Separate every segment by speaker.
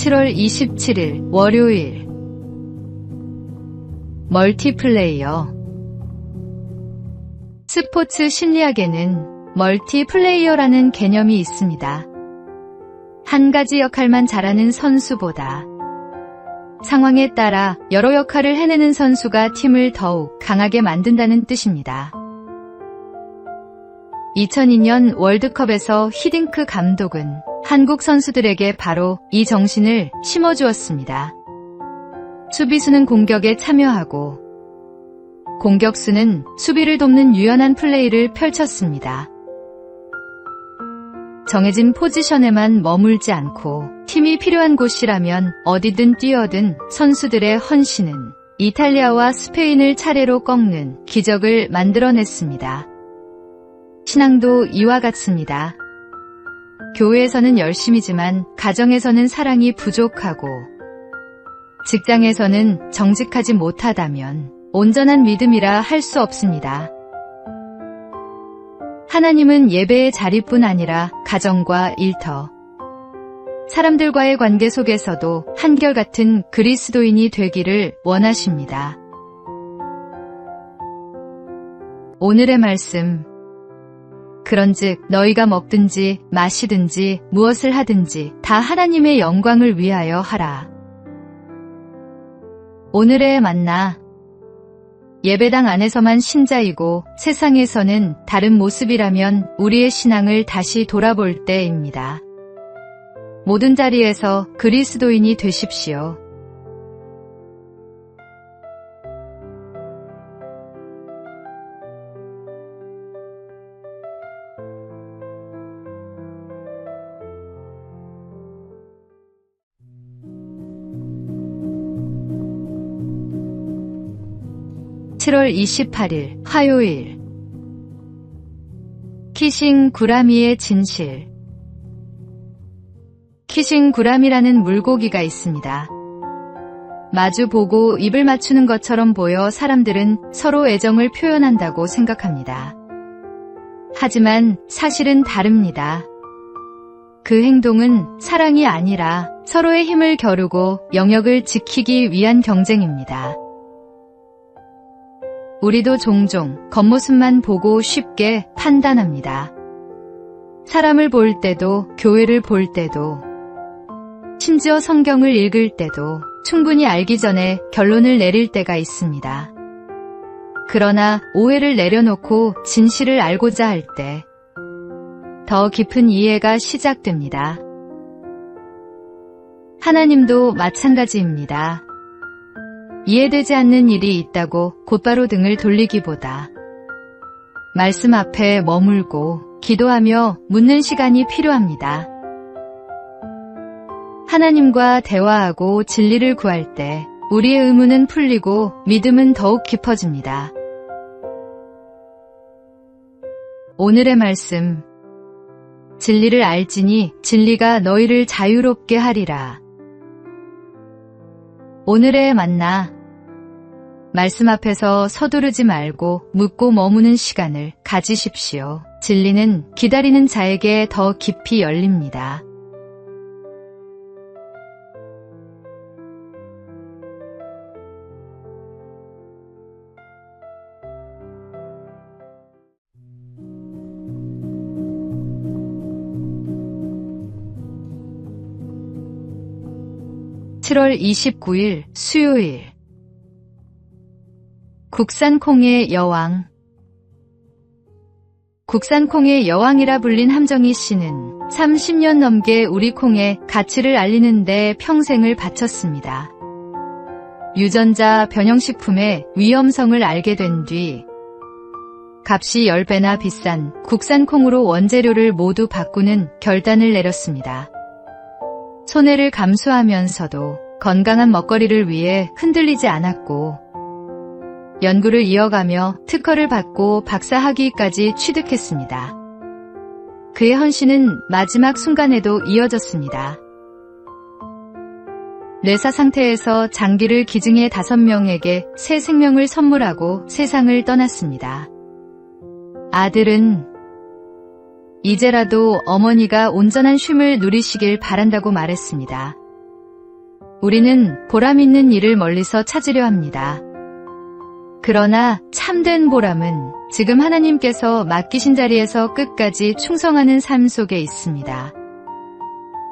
Speaker 1: 7월 27일 월요일 멀티플레이어. 스포츠 심리학에는 멀티플레이어라는 개념이 있습니다. 한 가지 역할만 잘하는 선수보다 상황에 따라 여러 역할을 해내는 선수가 팀을 더욱 강하게 만든다는 뜻입니다. 2002년 월드컵에서 히딩크 감독은 한국 선수들에게 바로 이 정신을 심어주었습니다. 수비수는 공격에 참여하고 공격수는 수비를 돕는 유연한 플레이를 펼쳤습니다. 정해진 포지션에만 머물지 않고 팀이 필요한 곳이라면 어디든 뛰어든 선수들의 헌신은 이탈리아와 스페인을 차례로 꺾는 기적을 만들어냈습니다. 신앙도 이와 같습니다. 교회에서는 열심이지만 가정에서는 사랑이 부족하고 직장에서는 정직하지 못하다면 온전한 믿음이라 할 수 없습니다. 하나님은 예배의 자리뿐 아니라 가정과 일터, 사람들과의 관계 속에서도 한결같은 그리스도인이 되기를 원하십니다. 오늘의 말씀. 그런즉 너희가 먹든지 마시든지 무엇을 하든지 다 하나님의 영광을 위하여 하라. 오늘의 만나. 예배당 안에서만 신자이고 세상에서는 다른 모습이라면 우리의 신앙을 다시 돌아볼 때입니다. 모든 자리에서 그리스도인이 되십시오. (7월 28일) 화요일. 키싱구라미의 진실. 키싱구라미라는 물고기가 있습니다. 마주보고 입을 맞추는 것처럼 보여 사람들은 서로 애정을 표현한다고 생각합니다. 하지만 사실은 다릅니다. 그 행동은 사랑이 아니라 서로의 힘을 겨루고 영역을 지키기 위한 경쟁입니다. 우리도 종종 겉모습만 보고 쉽게 판단합니다. 사람을 볼 때도, 교회를 볼 때도, 심지어 성경을 읽을 때도 충분히 알기 전에 결론을 내릴 때가 있습니다. 그러나 오해를 내려놓고 진실을 알고자 할 때 더 깊은 이해가 시작됩니다. 하나님도 마찬가지입니다. 이해되지 않는 일이 있다고 곧바로 등을 돌리기보다 말씀 앞에 머물고 기도하며 묻는 시간이 필요합니다. 하나님과 대화하고 진리를 구할 때 우리의 의문은 풀리고 믿음은 더욱 깊어집니다. 오늘의 말씀. 진리를 알지니 진리가 너희를 자유롭게 하리라. 오늘의 만나. 말씀 앞에서 서두르지 말고 묻고 머무는 시간을 가지십시오. 진리는 기다리는 자에게 더 깊이 열립니다. (7월 29일) 수요일. 국산콩의 여왕. 국산콩의 여왕이라 불린 함정희 씨는 30년 넘게 우리 콩의 가치를 알리는 데 평생을 바쳤습니다. 유전자 변형식품의 위험성을 알게 된 뒤 값이 10배나 비싼 국산콩으로 원재료를 모두 바꾸는 결단을 내렸습니다. 손해를 감수하면서도 건강한 먹거리를 위해 흔들리지 않았고 연구를 이어가며 특허를 받고 박사학위까지 취득했습니다. 그의 헌신은 마지막 순간에도 이어졌습니다. 뇌사 상태에서 장기를 기증해 5명에게 새 생명을 선물하고 세상을 떠났습니다. 아들은 이제라도 어머니가 온전한 쉼을 누리시길 바란다고 말했습니다. 우리는 보람 있는 일을 멀리서 찾으려 합니다. 그러나 참된 보람은 지금 하나님께서 맡기신 자리에서 끝까지 충성하는 삶 속에 있습니다.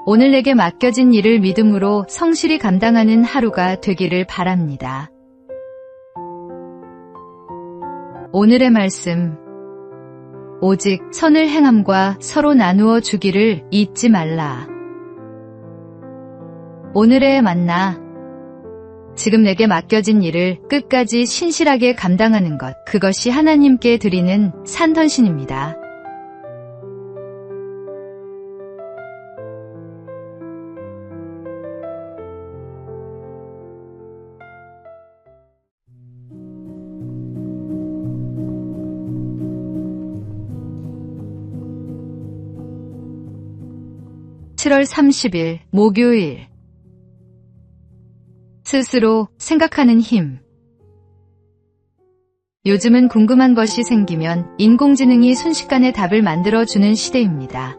Speaker 1: 오늘 내게 맡겨진 일을 믿음으로 성실히 감당하는 하루가 되기를 바랍니다. 오늘의 말씀, 오직 선을 행함과 서로 나누어 주기를 잊지 말라. 오늘의 만나, 지금 내게 맡겨진 일을 끝까지 신실하게 감당하는 것, 그것이 하나님께 드리는 산헌신입니다. (7월 30일) 목요일. 스스로 생각하는 힘. 요즘은 궁금한 것이 생기면 인공지능이 순식간에 답을 만들어주는 시대입니다.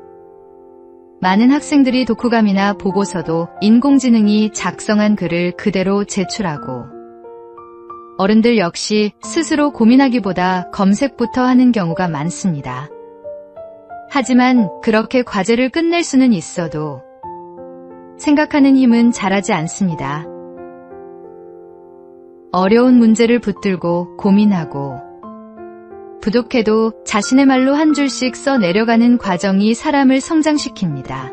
Speaker 1: 많은 학생들이 독후감이나 보고서도 인공지능이 작성한 글을 그대로 제출하고, 어른들 역시 스스로 고민하기보다 검색부터 하는 경우가 많습니다. 하지만 그렇게 과제를 끝낼 수는 있어도 생각하는 힘은 자라지 않습니다. 어려운 문제를 붙들고 고민하고 부족해도 자신의 말로 한 줄씩 써 내려가는 과정이 사람을 성장시킵니다.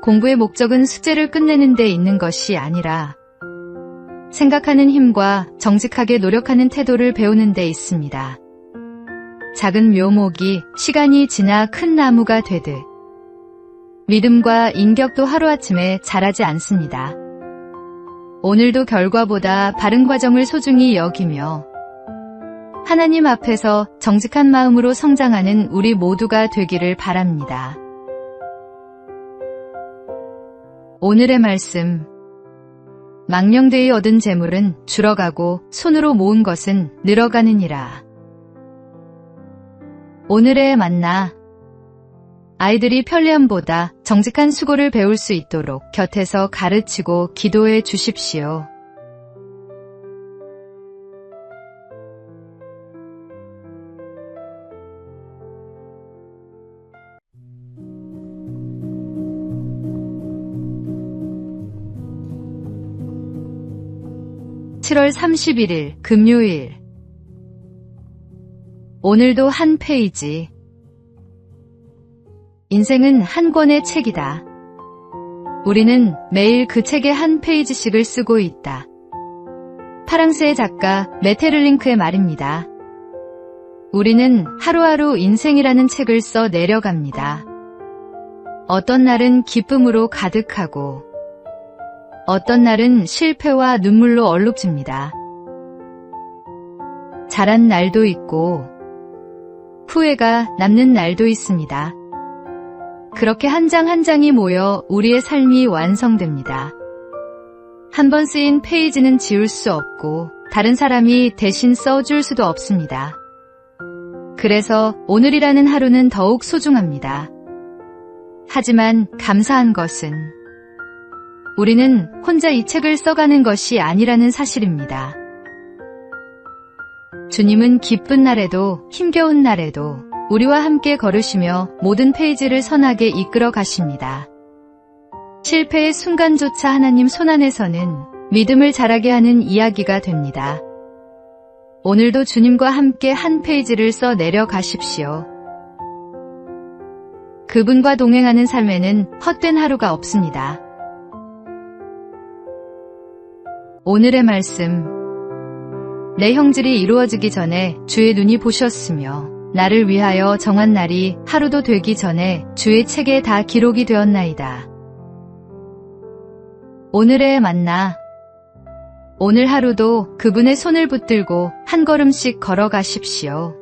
Speaker 1: 공부의 목적은 숙제를 끝내는 데 있는 것이 아니라 생각하는 힘과 정직하게 노력하는 태도를 배우는 데 있습니다. 작은 묘목이 시간이 지나 큰 나무가 되듯 믿음과 인격도 하루아침에 자라지 않습니다. 오늘도 결과보다 바른 과정을 소중히 여기며 하나님 앞에서 정직한 마음으로 성장하는 우리 모두가 되기를 바랍니다. 오늘의 말씀, 망령되이 얻은 재물은 줄어가고 손으로 모은 것은 늘어가느니라. 오늘의 만나, 아이들이 편리함보다 정직한 수고를 배울 수 있도록 곁에서 가르치고 기도해 주십시오. (7월 31일) 금요일. 오늘도 한 페이지. 인생은 한 권의 책이다. 우리는 매일 그 책의 한 페이지씩을 쓰고 있다. 파랑스의 작가 메테를링크의 말입니다. 우리는 하루하루 인생이라는 책을 써 내려갑니다. 어떤 날은 기쁨으로 가득하고 어떤 날은 실패와 눈물로 얼룩집니다. 잘한 날도 있고 후회가 남는 날도 있습니다. 그렇게 한 장 한 장이 모여 우리의 삶이 완성됩니다. 한 번 쓰인 페이지는 지울 수 없고 다른 사람이 대신 써줄 수도 없습니다. 그래서 오늘이라는 하루는 더욱 소중합니다. 하지만 감사한 것은 우리는 혼자 이 책을 써가는 것이 아니라는 사실입니다. 주님은 기쁜 날에도 힘겨운 날에도 우리와 함께 걸으시며 모든 페이지를 선하게 이끌어 가십니다. 실패의 순간조차 하나님 손안에서는 믿음을 자라게 하는 이야기가 됩니다. 오늘도 주님과 함께 한 페이지를 써 내려가십시오. 그분과 동행하는 삶에는 헛된 하루가 없습니다. 오늘의 말씀, 내 형질이 이루어지기 전에 주의 눈이 보셨으며 나를 위하여 정한 날이 하루도 되기 전에 주의 책에 다 기록이 되었나이다. 오늘의 만나, 오늘 하루도 그분의 손을 붙들고 한 걸음씩 걸어가십시오.